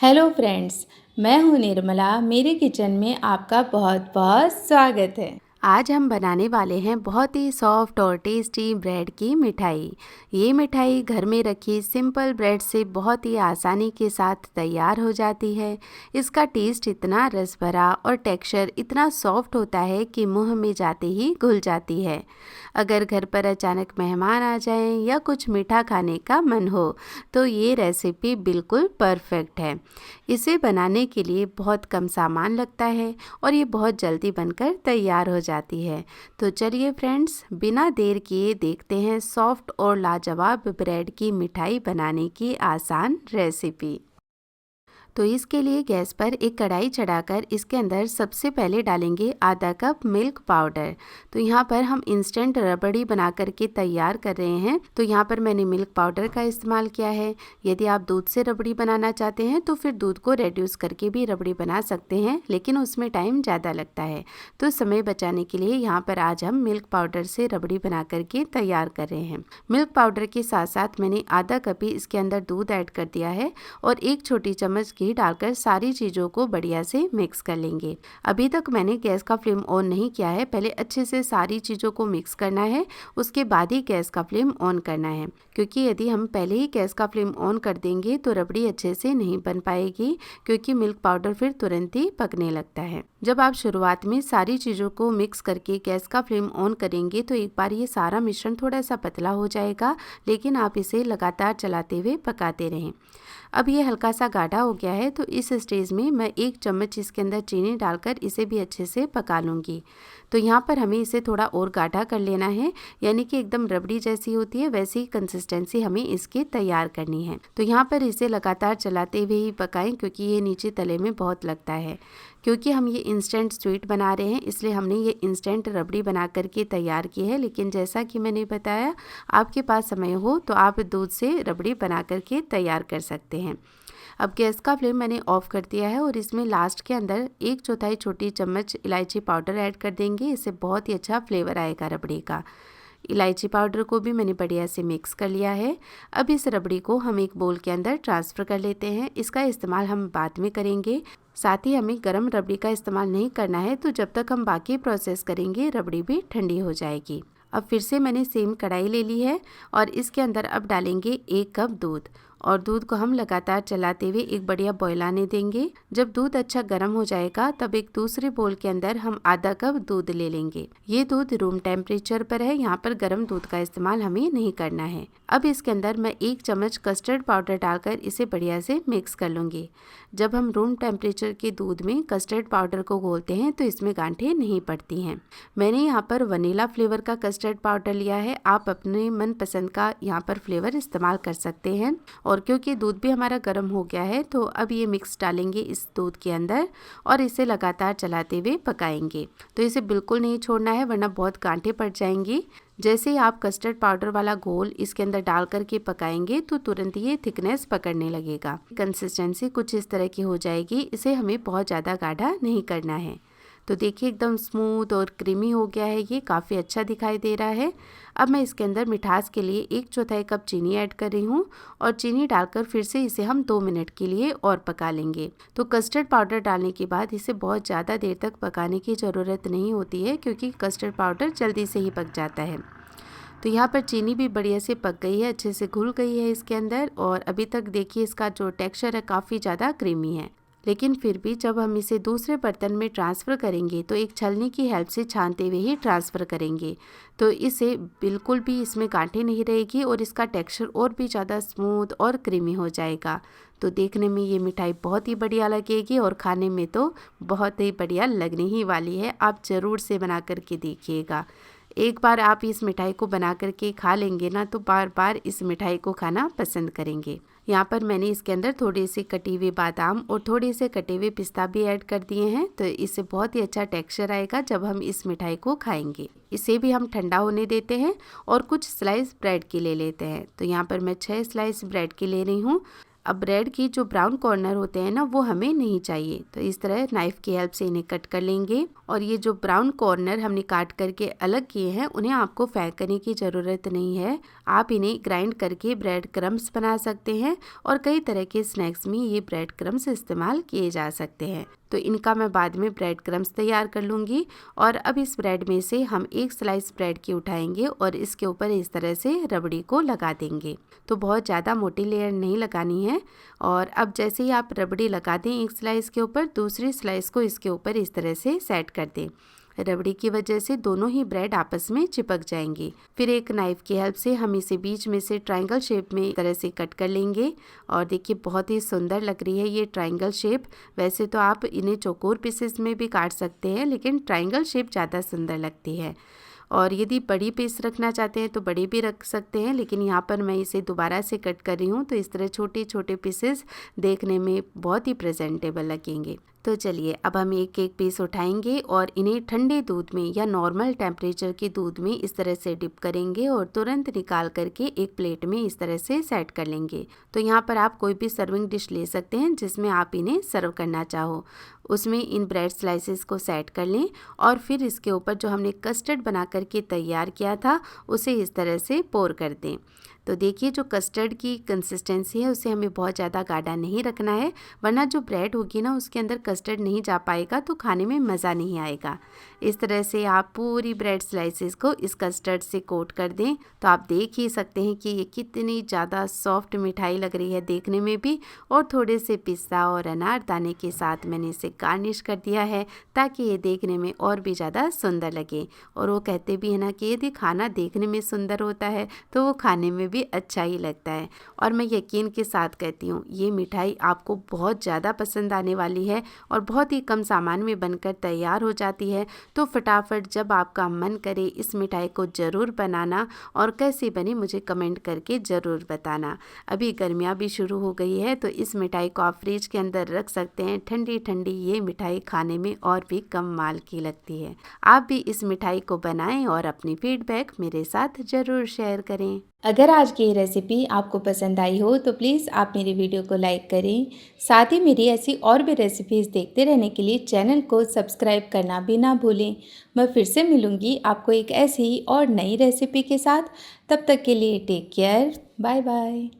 Hello friends, मैं हूँ निर्मला। मेरे किचन में आपका बहुत बहुत स्वागत है। आज हम बनाने वाले हैं बहुत ही सॉफ्ट और टेस्टी ब्रेड की मिठाई। ये मिठाई घर में रखी सिंपल ब्रेड से बहुत ही आसानी के साथ तैयार हो जाती है। इसका टेस्ट इतना रस भरा और टेक्सचर इतना सॉफ्ट होता है कि मुंह में जाते ही घुल जाती है। अगर घर पर अचानक मेहमान आ जाएं या कुछ मीठा खाने का मन हो तो ये रेसिपी बिल्कुल परफेक्ट है। इसे बनाने के लिए बहुत कम सामान लगता है और ये बहुत जल्दी बनकर तैयार हो जाती है। तो चलिए फ्रेंड्स, बिना देर किए देखते हैं सॉफ्ट और लाजवाब ब्रेड की मिठाई बनाने की आसान रेसिपी। तो इसके लिए गैस पर एक कढ़ाई चढ़ाकर इसके अंदर सबसे पहले डालेंगे आधा कप मिल्क पाउडर। तो यहाँ पर हम इंस्टेंट रबड़ी बना करके तैयार कर रहे हैं, तो यहाँ पर मैंने मिल्क पाउडर का इस्तेमाल किया है। यदि आप दूध से रबड़ी बनाना चाहते हैं तो फिर दूध को रेड्यूस करके भी रबड़ी बना सकते हैं, लेकिन उसमें टाइम ज़्यादा लगता है। तो समय बचाने के लिए यहाँ पर आज हम मिल्क पाउडर से रबड़ी बना करके तैयार कर रहे हैं। मिल्क पाउडर के साथ साथ मैंने आधा कप ही इसके अंदर दूध ऐड कर दिया है और एक छोटी चम्मच घी डालकर सारी चीज़ों को बढ़िया से मिक्स कर लेंगे। अभी तक मैंने गैस का फ्लेम ऑन नहीं किया है, पहले अच्छे से सारी चीज़ों को मिक्स करना है, उसके बाद ही गैस का फ्लेम ऑन करना है। क्योंकि यदि हम पहले ही गैस का फ्लेम ऑन कर देंगे तो रबड़ी अच्छे से नहीं बन पाएगी, क्योंकि मिल्क पाउडर फिर तुरंत ही पकने लगता है। जब आप शुरुआत में सारी चीज़ों को मिक्स करके गैस का फ्लेम ऑन करेंगे तो एक बार ये सारा मिश्रण थोड़ा सा पतला हो जाएगा, लेकिन आप इसे लगातार चलाते हुए पकाते रहें। अब ये हल्का सा गाढ़ा हो गया है, तो इस स्टेज में मैं एक चम्मच इसके अंदर चीनी डालकर इसे भी अच्छे से पका लूँगी। तो यहाँ पर हमें इसे थोड़ा और गाढ़ा कर लेना है, यानी कि एकदम रबड़ी जैसी होती है वैसी कंसिस्टेंसी हमें इसकी तैयार करनी है। तो यहाँ पर इसे लगातार चलाते हुए ही पकाएं, क्योंकि ये नीचे तले में बहुत लगता है। क्योंकि हम ये इंस्टेंट स्वीट बना रहे हैं, इसलिए हमने ये इंस्टेंट रबड़ी बना करके तैयार की है। लेकिन जैसा कि मैंने बताया, आपके पास समय हो तो आप दूध से रबड़ी बना करके तैयार कर सकते हैं। अब गैस का फ्लेम मैंने ऑफ कर दिया है और इसमें लास्ट के अंदर 1/4 छोटी चम्मच इलायची पाउडर ऐड कर देंगे। इससे बहुत ही अच्छा फ्लेवर आएगा रबड़ी का। इलायची पाउडर को भी मैंने बढ़िया से मिक्स कर लिया है। अब इस रबड़ी को हम एक बोल के अंदर ट्रांसफ़र कर लेते हैं। इसका इस्तेमाल हम बाद में करेंगे। साथ ही हमें गरम रबड़ी का इस्तेमाल नहीं करना है, तो जब तक हम बाकी प्रोसेस करेंगे रबड़ी भी ठंडी हो जाएगी। अब फिर से मैंने सेम कढ़ाई ले ली है और इसके अंदर अब डालेंगे 1 कप दूध और दूध को हम लगातार चलाते हुए एक बढ़िया बॉयल आने देंगे। जब दूध अच्छा गर्म हो जाएगा तब एक दूसरे बोल के अंदर हम आधा कप दूध ले लेंगे। ये दूध रूम टेम्परेचर पर है, यहाँ पर गर्म दूध का इस्तेमाल हमें नहीं करना है। अब इसके अंदर मैं 1 चम्मच कस्टर्ड पाउडर डालकर इसे बढ़िया से मिक्स कर लूँगी। जब हम रूम टेम्परेचर के दूध में कस्टर्ड पाउडर को घोलते हैं तो इसमें गांठें नहीं पड़ती हैं। मैंने यहाँ पर वनीला फ्लेवर का कस्टर्ड पाउडर लिया है, आप अपने मनपसंद का यहाँ पर फ्लेवर इस्तेमाल कर सकते हैं। और क्योंकि दूध भी हमारा गर्म हो गया है, तो अब ये मिक्स डालेंगे इस दूध के अंदर और इसे लगातार चलाते हुए पकाएंगे। तो इसे बिल्कुल नहीं छोड़ना है, वरना बहुत गांठें पड़ जाएंगी। जैसे ही आप कस्टर्ड पाउडर वाला घोल इसके अंदर डाल करके पकाएंगे तो तुरंत ये थिकनेस पकड़ने लगेगा। कंसिस्टेंसी कुछ इस तरह की हो जाएगी। इसे हमें बहुत ज़्यादा गाढ़ा नहीं करना है। तो देखिए एकदम स्मूथ और क्रीमी हो गया है, ये काफ़ी अच्छा दिखाई दे रहा है। अब मैं इसके अंदर मिठास के लिए 1/4 कप चीनी ऐड कर रही हूँ और चीनी डालकर फिर से इसे हम 2 मिनट के लिए और पका लेंगे। तो कस्टर्ड पाउडर डालने के बाद इसे बहुत ज़्यादा देर तक पकाने की ज़रूरत नहीं होती है, क्योंकि कस्टर्ड पाउडर जल्दी से ही पक जाता है। तो यहाँ पर चीनी भी बढ़िया से पक गई है, अच्छे से घुल गई है इसके अंदर और अभी तक देखिए इसका जो टेक्सचर है काफ़ी ज़्यादा क्रीमी है। लेकिन फिर भी जब हम इसे दूसरे बर्तन में ट्रांसफ़र करेंगे तो एक छलनी की हेल्प से छानते हुए ही ट्रांसफ़र करेंगे, तो इससे बिल्कुल भी इसमें गांठें नहीं रहेगी और इसका टेक्सचर और भी ज़्यादा स्मूथ और क्रीमी हो जाएगा। तो देखने में ये मिठाई बहुत ही बढ़िया लगेगी और खाने में तो बहुत ही बढ़िया लगने ही वाली है। आप ज़रूर से बना करके देखिएगा। एक बार आप इस मिठाई को बना करके खा लेंगे ना तो बार बार इस मिठाई को खाना पसंद करेंगे। यहाँ पर मैंने इसके अंदर थोड़े से कटे हुए बादाम और थोड़े से कटे हुए पिस्ता भी ऐड कर दिए हैं, तो इससे बहुत ही अच्छा टेक्सचर आएगा जब हम इस मिठाई को खाएंगे। इसे भी हम ठंडा होने देते हैं और कुछ स्लाइस ब्रेड की ले लेते हैं। तो यहाँ पर मैं 6 स्लाइस ब्रेड की ले रही हूँ। अब ब्रेड की जो ब्राउन कॉर्नर होते हैं ना, वो हमें नहीं चाहिए। तो इस तरह नाइफ की हेल्प से इन्हें कट कर लेंगे। और ये जो ब्राउन कॉर्नर हमने काट करके अलग किए हैं, उन्हें आपको फेंकने की ज़रूरत नहीं है। आप इन्हें ग्राइंड करके ब्रेड क्रम्स बना सकते हैं और कई तरह के स्नैक्स में ये ब्रेड क्रम्स इस्तेमाल किए जा सकते हैं। तो इनका मैं बाद में ब्रेड क्रम्स तैयार कर लूँगी। और अब इस ब्रेड में से हम एक स्लाइस ब्रेड की उठाएंगे और इसके ऊपर इस तरह से रबड़ी को लगा देंगे। तो बहुत ज़्यादा मोटी लेयर नहीं लगानी है। और अब जैसे ही आप रबड़ी लगा दें एक स्लाइस के ऊपर, दूसरी स्लाइस को इसके ऊपर इस तरह से सेट कर दें। रबड़ी की वजह से दोनों ही ब्रेड आपस में चिपक जाएंगी। फिर एक नाइफ की हेल्प से हम इसे बीच में से ट्रायंगल शेप में इस तरह से कट कर लेंगे। और देखिए बहुत ही सुंदर लग रही है ये ट्रायंगल शेप। वैसे तो आप इन्हें चौकोर पीसेस में भी काट सकते हैं, लेकिन ट्रायंगल शेप ज़्यादा सुंदर लगती है। और यदि बड़ी पीस रखना चाहते हैं तो बड़ी भी रख सकते हैं, लेकिन यहाँ पर मैं इसे दोबारा से कट कर रही हूँ, तो इस तरह छोटे छोटे पीसेस देखने में बहुत ही प्रेजेंटेबल लगेंगे। तो चलिए अब हम एक एक पीस उठाएंगे और इन्हें ठंडे दूध में या नॉर्मल टेम्परेचर के दूध में इस तरह से डिप करेंगे और तुरंत निकाल करके एक प्लेट में इस तरह से सेट कर लेंगे। तो यहाँ पर आप कोई भी सर्विंग डिश ले सकते हैं जिसमें आप इन्हें सर्व करना चाहो, उसमें इन ब्रेड स्लाइसेस को सेट कर लें। और फिर इसके ऊपर जो हमने कस्टर्ड बना करके तैयार किया था उसे इस तरह से पोर कर दें। तो देखिए जो कस्टर्ड की कंसिस्टेंसी है उसे हमें बहुत ज़्यादा गाढ़ा नहीं रखना है, वरना जो ब्रेड होगी ना उसके अंदर कस्टर्ड नहीं जा पाएगा तो खाने में मज़ा नहीं आएगा। इस तरह से आप पूरी ब्रेड स्लाइसेस को इस कस्टर्ड से कोट कर दें। तो आप देख ही सकते हैं कि ये कितनी ज़्यादा सॉफ्ट मिठाई लग रही है देखने में भी। और थोड़े से पिस्ता और अनारदाने के साथ मैंने इसे गार्निश कर दिया है ताकि ये देखने में और भी ज़्यादा सुंदर लगे। और वो कहते भी है ना कि यदि खाना देखने में सुंदर होता है तो वो खाने में भी अच्छा ही लगता है। और मैं यकीन के साथ कहती हूँ ये मिठाई आपको बहुत ज़्यादा पसंद आने वाली है और बहुत ही कम सामान में बनकर तैयार हो जाती है। तो फटाफट जब आपका मन करे इस मिठाई को ज़रूर बनाना और कैसी बनी मुझे कमेंट करके ज़रूर बताना। अभी गर्मियाँ भी शुरू हो गई है तो इस मिठाई को आप फ्रिज के अंदर रख सकते हैं। ठंडी ठंडी ये मिठाई खाने में और भी कमाल की लगती है। आप भी इस मिठाई को बनाएं और अपनी फीडबैक मेरे साथ ज़रूर शेयर करें। अगर आज की ये रेसिपी आपको पसंद आई हो तो प्लीज़ आप मेरी वीडियो को लाइक करें। साथ ही मेरी ऐसी और भी रेसिपीज़ देखते रहने के लिए चैनल को सब्सक्राइब करना भी ना भूलें। मैं फिर से मिलूँगी आपको एक ऐसी ही और नई रेसिपी के साथ। तब तक के लिए टेक केयर, बाय बाय।